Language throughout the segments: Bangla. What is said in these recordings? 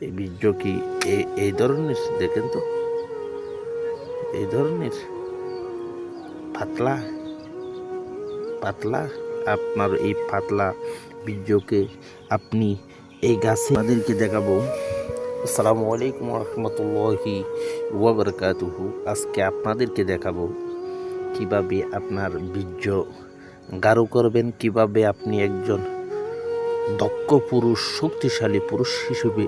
এই বীর্য কি এই ধরনের? দেখেন তো, এই ধরনের পাতলা পাতলা। আপনার এই পাতলা বীর্যকে আপনি এই গাছে আমাদেরকে দেখাবো। আসসালামু আলাইকুম রহমতুল্লাহি ওয়া বারাকাতুহু। আজকে আপনাদেরকে দেখাবো কিভাবে আপনার বীর্য গাঢ় করবেন, কিভাবে আপনি একজন দক্ষ পুরুষ, শক্তিশালী পুরুষ হিসেবে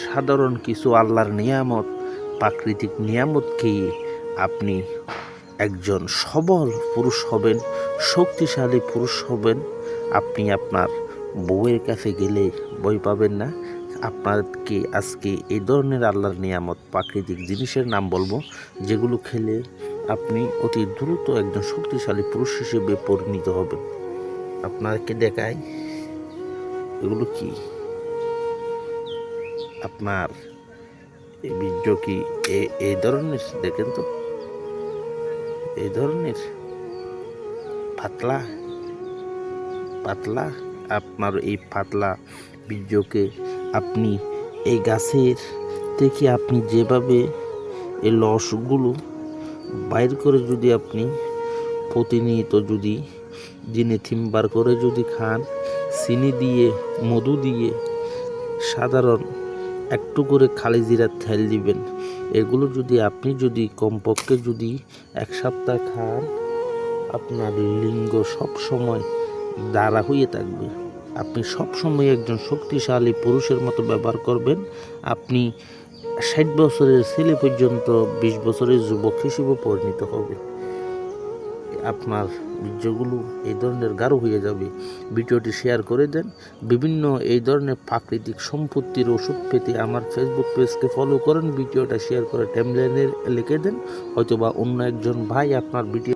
সাধারণ কিছু আল্লাহর নিয়ামত, প্রাকৃতিক নিয়ামতকে আপনি একজন সবল পুরুষ হবেন, শক্তিশালী পুরুষ হবেন। আপনি আপনার বউয়ের কাছে গেলে ভয় পাবেন না। আপনাকে আজকে এই ধরনের আল্লাহর নিয়ামত, প্রাকৃতিক জিনিসের নাম বলবো, যেগুলো খেলে আপনি অতি দ্রুত একজন শক্তিশালী পুরুষ হিসেবে পরিণত হবেন। আপনাকে দেখায় এগুলো কি? আপনার এই বীর্য কি এই ধরনের? দেখেন তো, এই ধরনের পাতলা পাতলা। আপনার এই পাতলা বীর্যকে আপনি এই গাছের থেকে আপনি যেভাবে এই রসগুলো বাইর করে যদি আপনি প্রতিনিয়ত যদি দিনে 3বার করে যদি খান, চিনি দিয়ে, মধু দিয়ে, সাধারণ একটু করে খালি জিরার তেল দিবেন, এগুলো যদি আপনি যদি কমপক্ষে যদি 1 সপ্তাহ খান, আপনার লিঙ্গ সব সময় দাঁড়া হয়ে থাকবে। আপনি সব সময় একজন শক্তিশালী পুরুষের মতো ব্যবহার করবেন। আপনি 60 বছরের ছেলে পর্যন্ত 20 বছরের যুবক হিসেবে পরিণত হবে। আপনার বীর্যগুলো এই ধরনের গাঢ় হয়ে যাবে। ভিডিওটি শেয়ার করে দেন। বিভিন্ন এই ধরনের প্রাকৃতিক সম্পত্তির ওষুধ পেতে আমার ফেসবুক পেজকে ফলো করেন। ভিডিওটা শেয়ার করে টাইমলাইনে লিখে দেন, হয়তোবা অন্য একজন ভাই আপনার ভিডিও